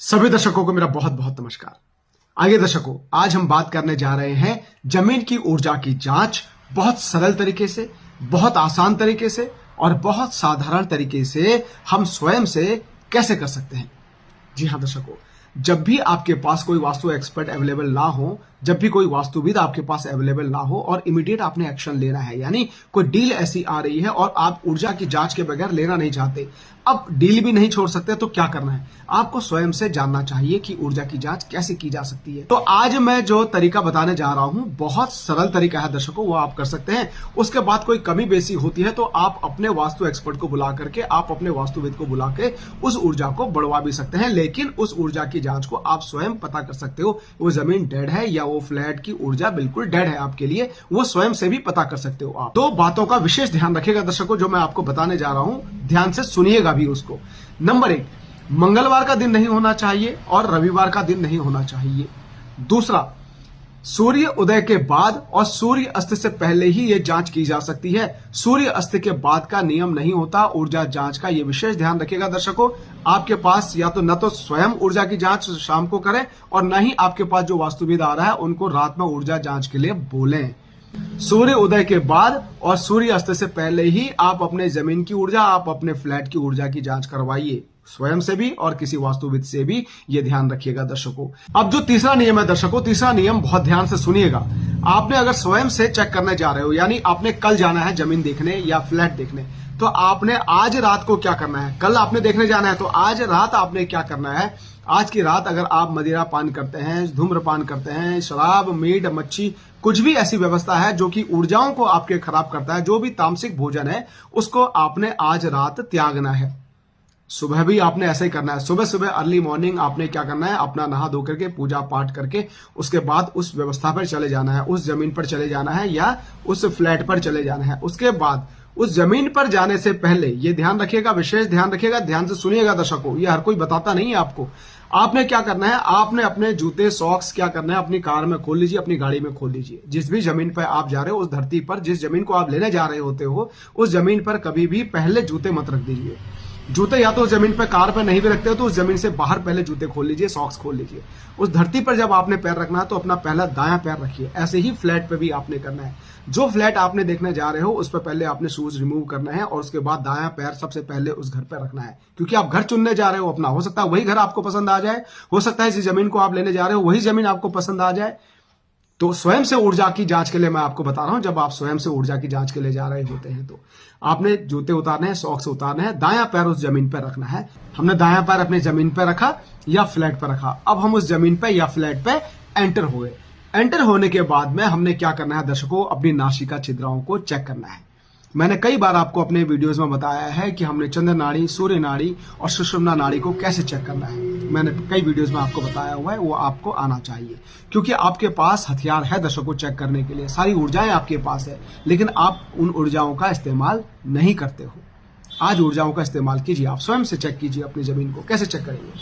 सभी दर्शकों को मेरा बहुत बहुत नमस्कार। आगे दर्शकों, आज हम बात करने जा रहे हैं जमीन की ऊर्जा की जांच बहुत सरल तरीके से, बहुत आसान तरीके से और बहुत साधारण तरीके से हम स्वयं से कैसे कर सकते हैं। जी हाँ दर्शकों, जब भी आपके पास कोई वास्तु एक्सपर्ट अवेलेबल ना हो, जब भी कोई वास्तुविद आपके पास अवेलेबल ना हो और इमीडिएट आपने एक्शन लेना है, यानी कोई डील ऐसी आ रही है और आप ऊर्जा की जांच के बगैर लेना नहीं चाहते, अब डील भी नहीं छोड़ सकते, तो क्या करना है? आपको स्वयं से जानना चाहिए कि ऊर्जा की जांच कैसे की जा सकती है। तो आज मैं जो तरीका बताने जा रहा हूं बहुत सरल तरीका है दर्शकों, वो आप कर सकते हैं। उसके बाद कोई कमी बेसी होती है तो आप अपने वास्तु एक्सपर्ट को बुला करके, आप अपने वास्तुविद को बुला के उस ऊर्जा को बढ़वा भी सकते हैं, लेकिन उस ऊर्जा की जांच को आप स्वयं पता कर सकते हो वो जमीन डेड है या वो फ्लैट की ऊर्जा बिल्कुल डेड है आपके लिए, वो स्वयं से भी पता कर सकते हो आप। दो बातों का विशेष ध्यान रखिएगा दर्शकों, जो मैं आपको बताने जा रहा हूं, ध्यान से सुनिएगा भी उसको। नंबर 1, मंगलवार का दिन नहीं होना चाहिए और रविवार का दिन नहीं होना चाहिए। दूसरा, सूर्य उदय के बाद और सूर्य अस्त से पहले ही यह जांच की जा सकती है। सूर्य अस्त के बाद का नियम नहीं होता ऊर्जा जांच का, यह विशेष ध्यान रखिएगा दर्शकों। आपके पास या तो न तो स्वयं ऊर्जा की जांच शाम को करें और न ही आपके पास जो वास्तुविद आ रहा है उनको रात में ऊर्जा जांच के लिए बोलें। सूर्य उदय के बाद और सूर्य अस्त से पहले ही आप अपने जमीन की ऊर्जा, आप अपने फ्लैट की ऊर्जा की जांच करवाइए, स्वयं से भी और किसी वास्तुविद से भी, ये ध्यान रखिएगा दर्शकों। अब जो तीसरा नियम है दर्शकों, तीसरा नियम बहुत ध्यान से सुनिएगा। आपने अगर स्वयं से चेक करने जा रहे हो, यानी आपने कल जाना है जमीन देखने या फ्लैट देखने, तो आपने आज रात को क्या करना है? कल आपने देखने जाना है तो आज रात आपने क्या करना है? आज की रात अगर आप मदिरा पान करते हैं, धूम्रपान करते हैं, शराब, मीट, मच्छी, कुछ भी ऐसी व्यवस्था है जो कि ऊर्जाओं को आपके खराब करता है, जो भी तामसिक भोजन है, उसको आपने आज रात त्यागना है। सुबह भी आपने ऐसा ही करना है। सुबह सुबह अर्ली मॉर्निंग आपने क्या करना है? अपना नहा धो करके, पूजा पाठ करके, उसके बाद उस व्यवस्था पर चले जाना है, उस जमीन पर चले जाना है या उस फ्लैट पर चले जाना है। उसके बाद उस जमीन पर जाने से पहले ये ध्यान रखिएगा, विशेष ध्यान रखिएगा, ध्यान से सुनिएगा दर्शकों, ये हर कोई बताता नहीं है आपको। आपने क्या करना है? आपने अपने जूते, सॉक्स क्या करना है? अपनी कार में खोल लीजिए, अपनी गाड़ी में खोल लीजिए। जिस भी जमीन पर आप जा रहे हो, उस धरती पर जिस जमीन को आप लेने जा रहे होते हो, उस जमीन पर कभी भी पहले जूते मत रख दीजिए। जूते या तो उस जमीन पर, कार पर नहीं भी रखते हो तो उस जमीन से बाहर पहले जूते खोल लीजिए, सॉक्स खोल लीजिए। उस धरती पर जब आपने पैर रखना है तो अपना पहला दायां पैर रखिए। ऐसे ही फ्लैट पे भी आपने करना है। जो फ्लैट आपने देखने जा रहे हो उस पर पहले आपने शूज रिमूव करना है और उसके बाद दायां पैर सबसे पहले उस घर पर रखना है, क्योंकि आप घर चुनने जा रहे हो अपना। हो सकता है वही घर आपको पसंद आ जाए, हो सकता है जिस जमीन को आप लेने जा रहे हो वही जमीन आपको पसंद आ जाए। तो स्वयं से ऊर्जा की जांच के लिए मैं आपको बता रहा हूं, जब आप स्वयं से ऊर्जा की जांच के लिए जा रहे होते हैं तो आपने जूते उतारने हैं, सॉक्स उतारने हैं, दायां पैर उस जमीन पर रखना है। हमने दायां पैर अपनी जमीन पर रखा या फ्लैट पर रखा। अब हम उस जमीन पर या फ्लैट पे एंटर हो गए। एंटर होने के बाद में हमने क्या करना है दर्शकों? अपनी नासिका छिद्राओं को चेक करना है। मैंने कई बार आपको अपने वीडियोस में बताया है कि हमने चंद्र नाड़ी, सूर्य नाड़ी और सुषुम्ना नाड़ी को कैसे चेक करना है। मैंने कई वीडियोस में आपको बताया हुआ है, वो आपको आना चाहिए, क्योंकि आपके पास हथियार है दर्शकों चेक करने के लिए। सारी ऊर्जाएं आपके पास है, लेकिन आप उन ऊर्जाओं का इस्तेमाल नहीं करते हो। आज ऊर्जाओं का इस्तेमाल कीजिए, आप स्वयं से चेक कीजिए अपनी जमीन को। कैसे चेक करेंगे?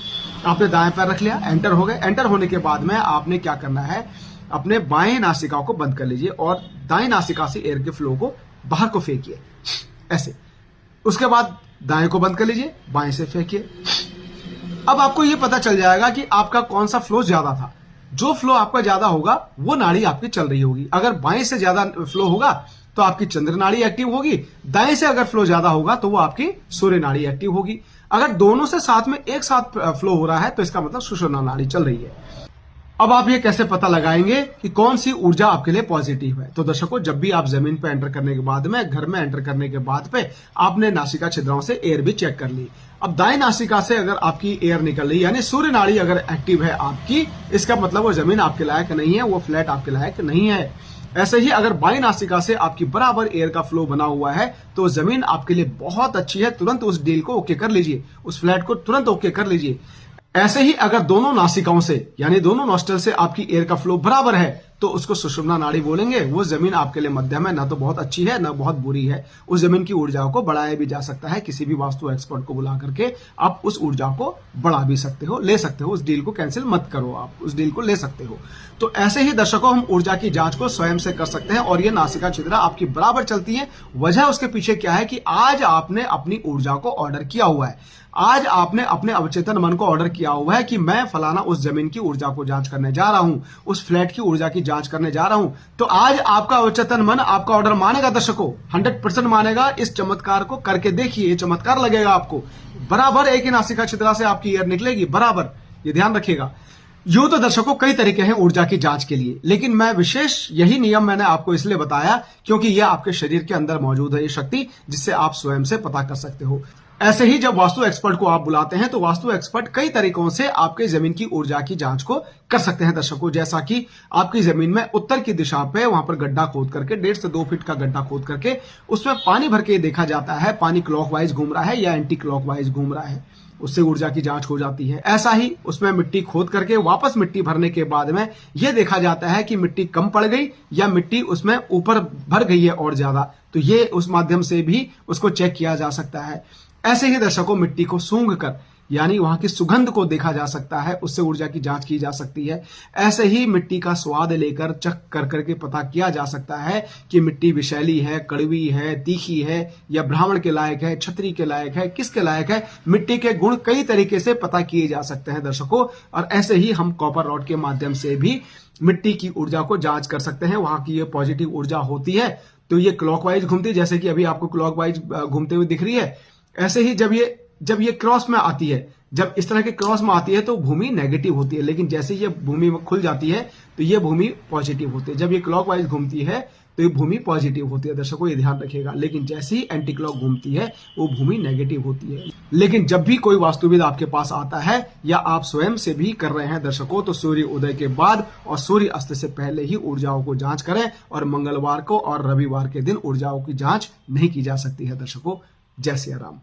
आपने दाएं पैर रख लिया, एंटर हो गए। एंटर होने के बाद में आपने क्या करना है? अपने बाएं नासिका को बंद कर लीजिए और दाएं नासिका से एयर के फ्लो को बाहर को फेंकिए, ऐसे। उसके बाद दाएं को बंद कर लीजिए, बाएं से फेंकिए। अब आपको यह पता चल जाएगा कि आपका कौन सा फ्लो ज्यादा था। जो फ्लो आपका ज्यादा होगा वो नाड़ी आपकी चल रही होगी। अगर बाएं से ज्यादा फ्लो होगा तो आपकी चंद्र नाड़ी एक्टिव होगी, दाएं से अगर फ्लो ज्यादा होगा तो वो आपकी सूर्य नाड़ी एक्टिव होगी। अगर दोनों से साथ में एक साथ फ्लो हो रहा है तो इसका मतलब सुषुम्ना नाड़ी चल रही है। अब आप ये कैसे पता लगाएंगे कि कौन सी ऊर्जा आपके लिए पॉजिटिव है? तो दर्शकों, जब भी आप जमीन पे एंटर करने के बाद में, घर में एंटर करने के बाद पे आपने नासिका छिद्रों से एयर भी चेक कर ली। अब दाएं नासिका से अगर आपकी एयर निकल रही है, यानी सूर्य नाड़ी अगर एक्टिव है आपकी, इसका मतलब वो जमीन आपके लायक नहीं है, वो फ्लैट आपके लायक नहीं है। ऐसे ही अगर बाएं नासिका से आपकी बराबर एयर का फ्लो बना हुआ है तो जमीन आपके लिए बहुत अच्छी है। तुरंत उस डील को ओके कर लीजिए, उस फ्लैट को तुरंत ओके कर लीजिए। ऐसे ही अगर दोनों नासिकाओं से, यानी दोनों नॉस्ट्रल से आपकी एयर का फ्लो बराबर है तो उसको सुषुम्ना नाड़ी बोलेंगे। वो जमीन आपके लिए मध्यम है, ना तो बहुत अच्छी है ना बहुत बुरी है। उस जमीन की ऊर्जाओं को बढ़ाया भी जा सकता है। किसी भी वास्तु एक्सपर्ट को बुला करके आप उस ऊर्जा को बढ़ा भी सकते हो, ले सकते हो। उस डील को कैंसिल मत करो, आप उस डील को ले सकते हो। तो ऐसे ही दर्शकों, हम ऊर्जा की जांच को स्वयं से कर सकते हैं और ये नासिका छिद्र आपकी बराबर चलती है। वजह उसके पीछे क्या है कि आज आपने अपनी ऊर्जा को ऑर्डर किया हुआ है। आज आपने अपने अवचेतन मन को ऑर्डर किया हुआ है कि मैं फलाना उस जमीन की ऊर्जा को जांच करने जा रहा हूं, उस फ्लैट की ऊर्जा की जांच करने जा रहा हूं। तो आज आपका अवचेतन मन आपका ऑर्डर मानेगा दर्शकों, 100% मानेगा। इस चमत्कार को करके देखिए, ये चमत्कार लगेगा आपको। बराबर एक ही नासिका छिद्रा से आपकी एयर निकलेगी, बराबर, ये ध्यान रखिएगा। यूं तो दर्शकों कई तरीके हैं ऊर्जा की जांच के लिए, लेकिन मैं विशेष यही नियम मैंने आपको इसलिए बताया क्योंकि यह आपके शरीर के अंदर मौजूद है ये शक्ति, जिससे आप स्वयं से पता कर सकते हो। ऐसे ही जब वास्तु एक्सपर्ट को आप बुलाते हैं तो वास्तु एक्सपर्ट कई तरीकों से आपके जमीन की ऊर्जा की जांच को कर सकते हैं दर्शकों। जैसा कि आपकी जमीन में उत्तर की दिशा पे वहां पर गड्ढा खोद करके 1.5 से 2 फीट का गड्ढा खोद करके उसमें पानी भर के देखा जाता है पानी क्लॉकवाइज घूम रहा है या एंटी क्लॉकवाइज घूम रहा है, उससे ऊर्जा की जांच हो जाती है। ऐसा ही उसमें मिट्टी खोद करके वापस मिट्टी भरने के बाद में यह देखा जाता है कि मिट्टी कम पड़ गई या मिट्टी उसमें ऊपर भर गई है और ज्यादा, तो ये उस माध्यम से भी उसको चेक किया जा सकता है। ऐसे ही दर्शकों मिट्टी को सूंघ कर यानी वहां की सुगंध को देखा जा सकता है, उससे ऊर्जा की जांच की जा सकती है। ऐसे ही मिट्टी का स्वाद लेकर चख कर करके पता किया जा सकता है कि मिट्टी विषैली है, कड़वी है, तीखी है या ब्राह्मण के लायक है, छतरी के लायक है, किसके लायक है। मिट्टी के गुण कई तरीके से पता किए जा सकते हैं दर्शकों। और ऐसे ही हम कॉपर रॉड के माध्यम से भी मिट्टी की ऊर्जा को जांच कर सकते हैं। वहां की ये पॉजिटिव ऊर्जा होती है तो ये क्लॉकवाइज घूमती है, जैसे कि अभी आपको क्लॉकवाइज घूमते हुए दिख रही है। ऐसे ही जब ये क्रॉस में आती है, जब इस तरह के क्रॉस में आती है तो भूमि नेगेटिव होती है, लेकिन जैसे ये भूमि में खुल जाती है तो ये भूमि पॉजिटिव होती है। जब ये क्लॉकवाइज घूमती है तो ये भूमि पॉजिटिव होती है दर्शकों, ये ध्यान रखिएगा। लेकिन जैसे ही एंटी क्लॉक घूमती है वो भूमि नेगेटिव होती है। लेकिन जब भी कोई वास्तुविद आपके पास आता है या आप स्वयं से भी कर रहे हैं दर्शकों, तो सूर्य उदय के बाद और सूर्य अस्त से पहले ही ऊर्जाओं को जांच करें। और मंगलवार को और रविवार के दिन ऊर्जाओं की जांच नहीं की जा सकती है दर्शकों। जय सिया राम।